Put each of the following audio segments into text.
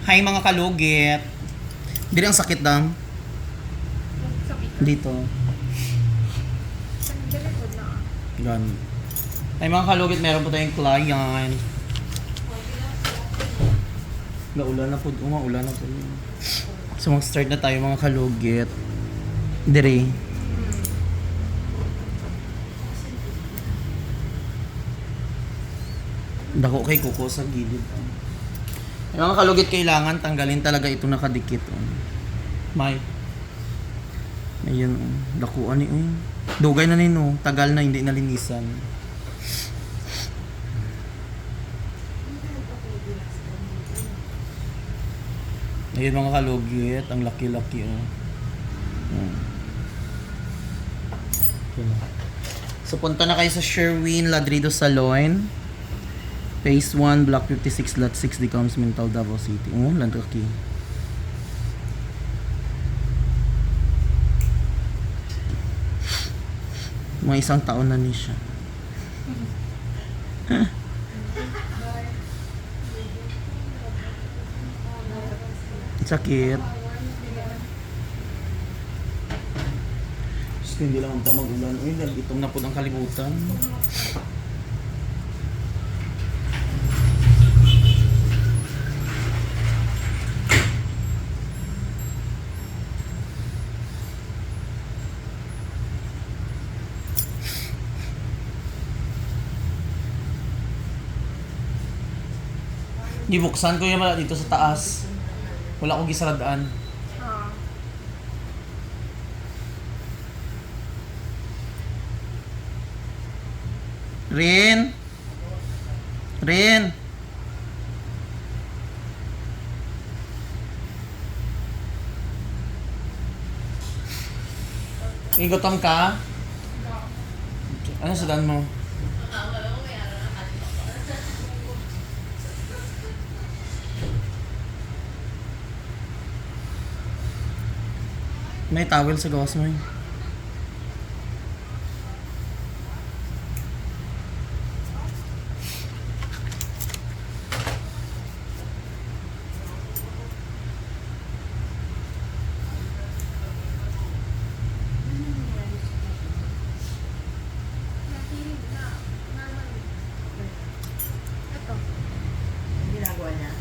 Hi mga kalugit. Dili ang sakit dam. Dito. Gan. Hi mga kalugit, meron po tayong client. Ulan na po, ulan na po. So mag-start na tayo mga kalugit. Dire. Dako kay kuko sa gilid. Ay, mga kalugit, kailangan tanggalin talaga itong nakadikit. May. Ayun. Dakuan ni. Dugay na nino. Tagal na hindi nalinisan. Ayun mga kalugit. Ang laki-laki. So punta na kayo sa Sherwin Ladrido Salon. Phase 1, Block 56, Lot 6, Decoms, Mental, Davao City. Oh, laki. Mga isang taon na ni siya. Sakit. Just hindi lang ang magulan. Uy, itong na po ang kalibutan. Dibuksan ko yung dito sa taas. Wala akong gisaradaan. Rin! Rin! Igutom ka? Ano sadan mo? May towel sa gawas mo yun. Ginagawa niya.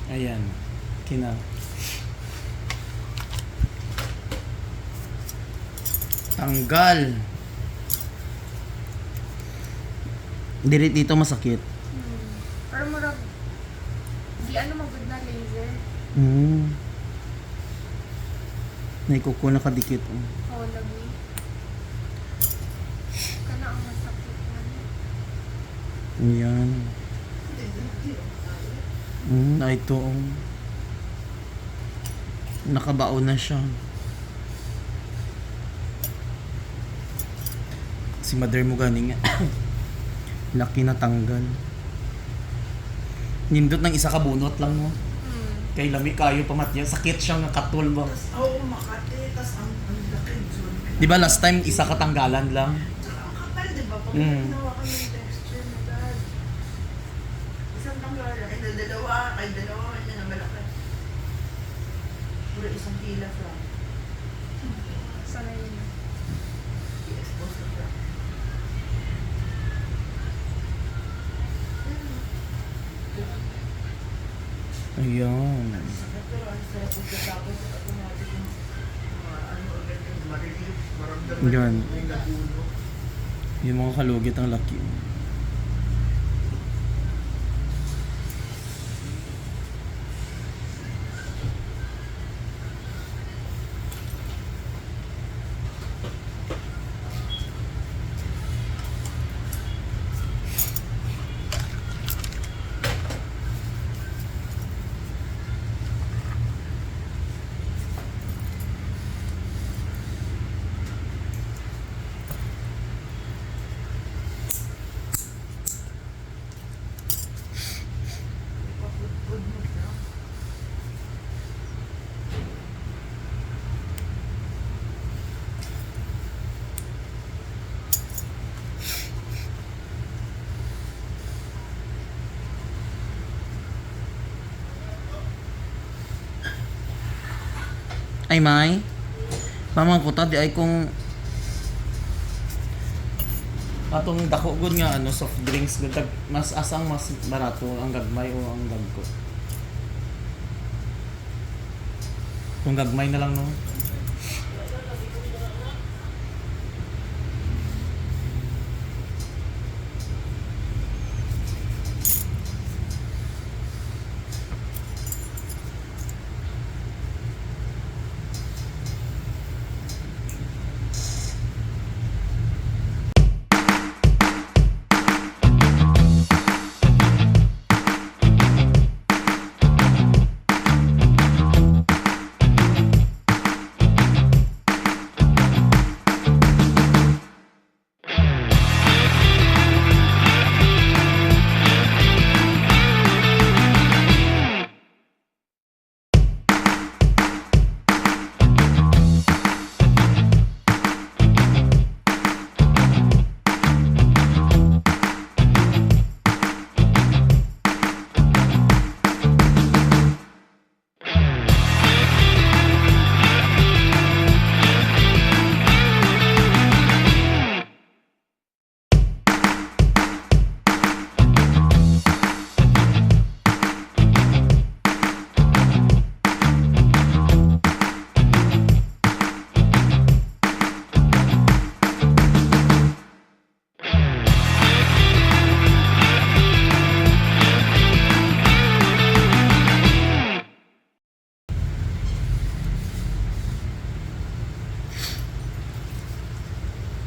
Ayan. Kina. Tanggal. Dito masakit. Pero murag, di ano magod na laser. Naikuko na kadikit. Oo, lagi. Kana ang masakit man. Ayan. Ay ito. Nakabaon na siya. Si mother mo ganing laki na tanggal. Nindot ng isa ka bunot lang mo. Kay lami kayo pamatya. Sakit siya nga katul ba? Oo, Makati. Tapos ang laki. Di ba last time isa katanggalan lang? Tsaka ang kapal, di ba? Pag ginawa ka ng texture na dad. Isang tanggalan. Ay, dalawa. Kanya na malaki. Puro isang kilaf lang. Sana yun. I-expose na siya. Ayan. Pero ang sarap pagkatapos at automatic yung ulit yung ma-relief, maramdaman Yan. yung nagulo. Yung mga kalugit ang laki. Ay, May. Mamang ko di ay kung atong dako gud nga ano soft drinks gud mas asang mas barato ang gagmay o ang dagko. Kung gagmay na lang no.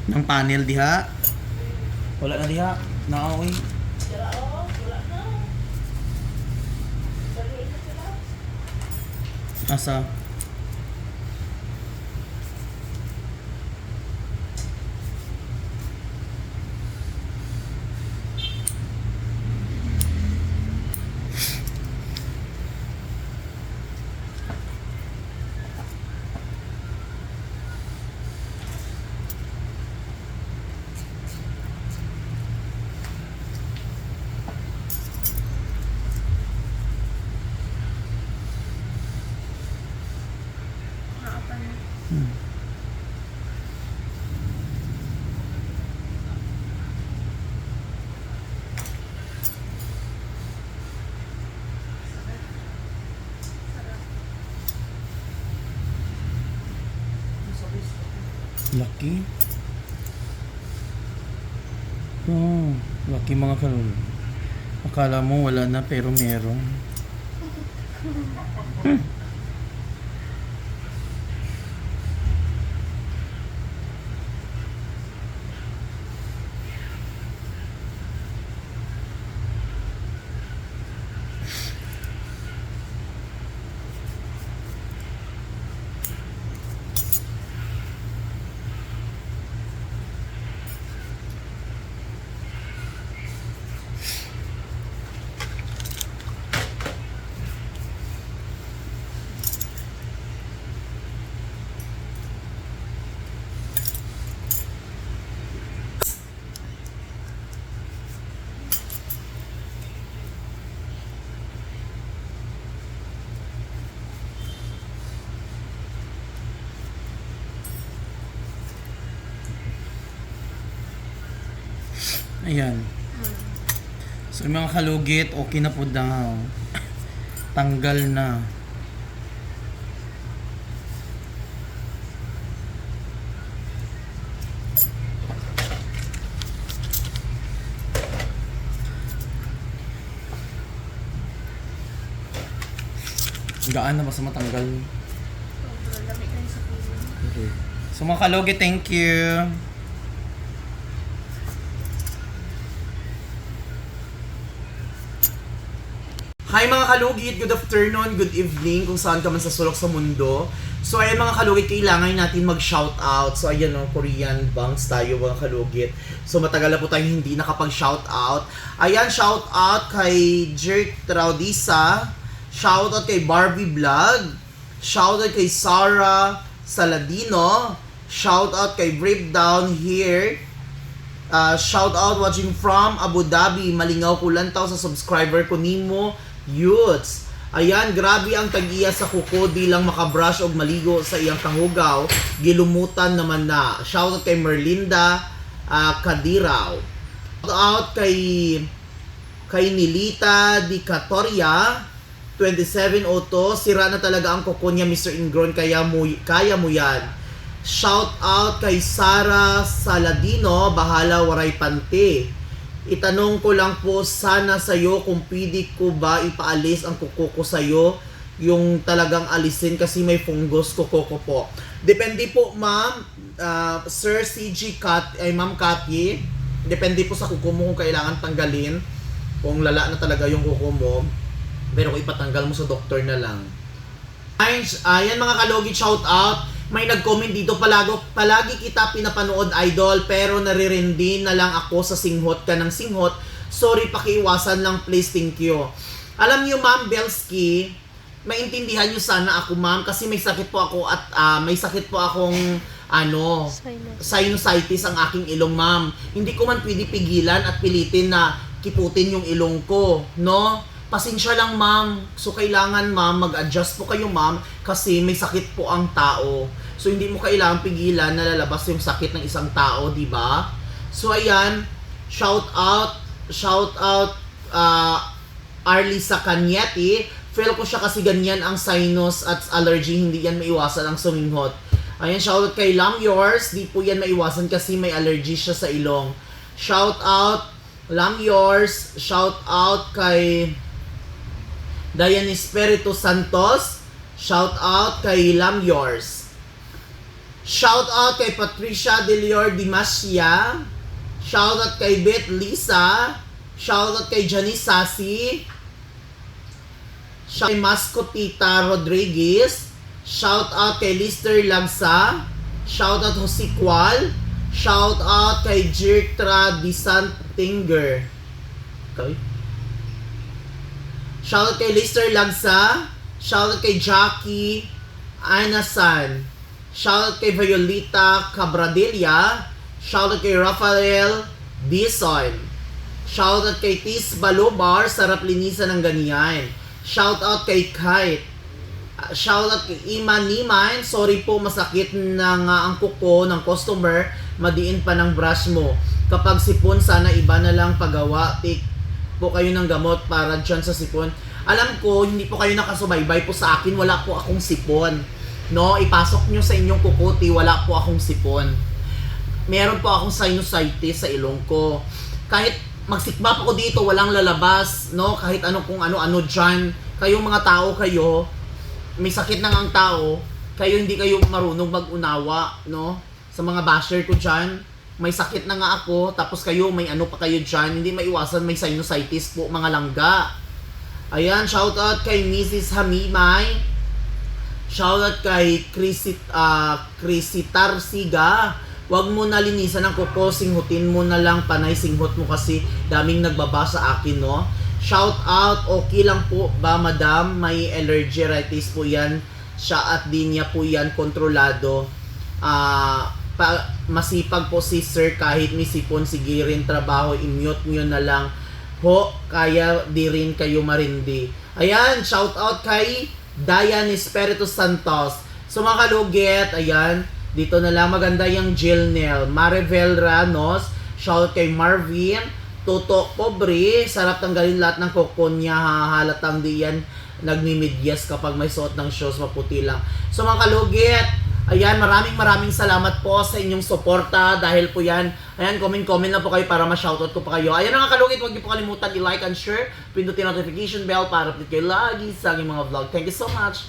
Ng panel diha. Wala na diha. Naoy. Asa? Nakapan. Lucky. Oh, lucky mga kalul. Akala mo wala na pero meron. Ayan. So yung mga kalugit, okay na po daw. Tanggal na. Gaan na ba sa matanggal? Sobrang lamig na sa piling. Okay. So mga kalugit, thank you. Hi mga kalugit, good afternoon, good evening kung saan ka man sa sulok sa mundo. So ayan mga kalugit, kailangan natin mag-shoutout. So ayan o, Korean bangs tayo mga kalugit. So matagal na po tayong hindi nakapag-shoutout. Ayan, shoutout kay Jerk Traudisa, shoutout kay Barbie Vlog, shoutout kay Sarah Saladino, shoutout kay Breakdown here. Shout out watching from Abu Dhabi. Malingaw ko lantaw sa subscriber ko nimo, Youths. Ayan, grabe ang tag-iya sa kuko, di lang makabrush o maligo sa iyang kahugaw, gilumutan naman na. Shoutout kay Merlinda Kadiraw. Shoutout kay Nilita Di Catoria, 2702, sira na talaga ang kuko niya, Mr. Ingron, kaya mo yan. Shoutout kay Sara Saladino, bahala waray pante. Itanong ko lang po sana sa'yo kung pwede ko ba ipaalis ang kuko ko sa'yo, yung talagang alisin kasi may fungus kuko ko po. Depende po ma'am, Sir CG Ma'am Cathy, depende po sa kuko mo kung kailangan tanggalin, kung lala na talaga yung kuko mo, pero kung ipatanggal mo sa doktor na lang. Ayan mga kalogit, shout out. May nag-comment dito, palagi kita pinapanood idol, pero naririndi na lang ako sa singhot ka ng singhot. Sorry, pakiiwasan lang please, thank you. Alam niyo ma'am Belsky, maintindihan niyo sana ako ma'am, kasi may sakit po ako at may sakit po akong sinusitis ang aking ilong ma'am. Hindi ko man pwede pigilan at pilitin na kiputin yung ilong ko, no? Pasensya lang ma'am. So kailangan ma'am mag-adjust po kayo ma'am kasi may sakit po ang tao. So hindi mo kailangan pigilan na lalabas yung sakit ng isang tao, di ba? So ayan, shout out Arlisa Canyeti. Feel ko siya kasi ganyan ang sinus at allergy, hindi yan maiwasan ang suminghot. Ayan, shout out kay Lam Yours, di po yan maiwasan kasi may allergy siya sa ilong. Shout out Lam Yours, shout out kay Dayan Espiritu Santos, shout out kay Lam Yours. Shout out kay Patricia Delior Dimasya, shout out kay Beth Lisa, shout out kay Janice Sasi, shout out kay Mascotita Rodriguez, shout out kay Lister Lagsa, shout out Jose Cual, shout out kay Jirtra Disantinger. Okay. Shout out kay Lister Lagsa, shout out kay Jackie Anasan, shout out kay Violeta Cabradilla, shout out kay Rafael Dison, shout out kay Tis Balobar, sarap linisan ng ganyan. Shout out kay Kite, shout out kay Iman Niman, sorry po masakit na nga ang kuko ng customer, madiin pa ng brush mo. Kapag sipon, sana iba na lang pagawa, take po kayo ng gamot para dyan sa sipon. Alam ko, hindi po kayo nakasubaybay po sa akin, wala po akong sipon. No, ipasok nyo sa inyong kukuti, wala po akong sipon. Meron po akong sinusitis sa ilong ko. Kahit magsikbap ako dito, walang lalabas, no? Kahit kung ano-ano dyan. Kayong mga tao kayo, may sakit na nga ang tao, kayo hindi kayo marunong mag-unawa, no? Sa mga basher ko dyan, may sakit na nga ako, tapos kayo, may ano pa kayo dyan, hindi maiwasan, may sinusitis po, mga langga. Ayan, shoutout kay Mrs. Hamimay, shoutout kay Crisitar Siga. Huwag mo na linisan ang kuko, singhutin mo na lang, panay singhot mo kasi daming nagbaba sa akin, no? Shoutout, okay lang po ba madam, may allergitis po yan, siya at di niya po yan kontrolado. Masipag po si sir, kahit may sipon, sige rin trabaho, i-mute nyo na lang ho, kaya di rin kayo marindi. Ayan, shout out kay Dayan Espiritu Santos. So mga kalugit, ayan, dito na lang, maganda yung Jill Nel. Maribel Ranos, shout out kay Marvin. Toto Pobre, sarap tanggalin lahat ng kuko niya, halatang di yan nagmimidyas kapag may suot ng shoes, maputi lang. So mga kalugit, ayan, maraming salamat po sa inyong suporta dahil po yan, ayan, comment na po kayo para ma-shoutout ko pa kayo. Ayan mga kalugit, huwag niyo po kalimutan i-like and share, pindutin notification bell para update kayo lagi sa aking mga vlog. Thank you so much!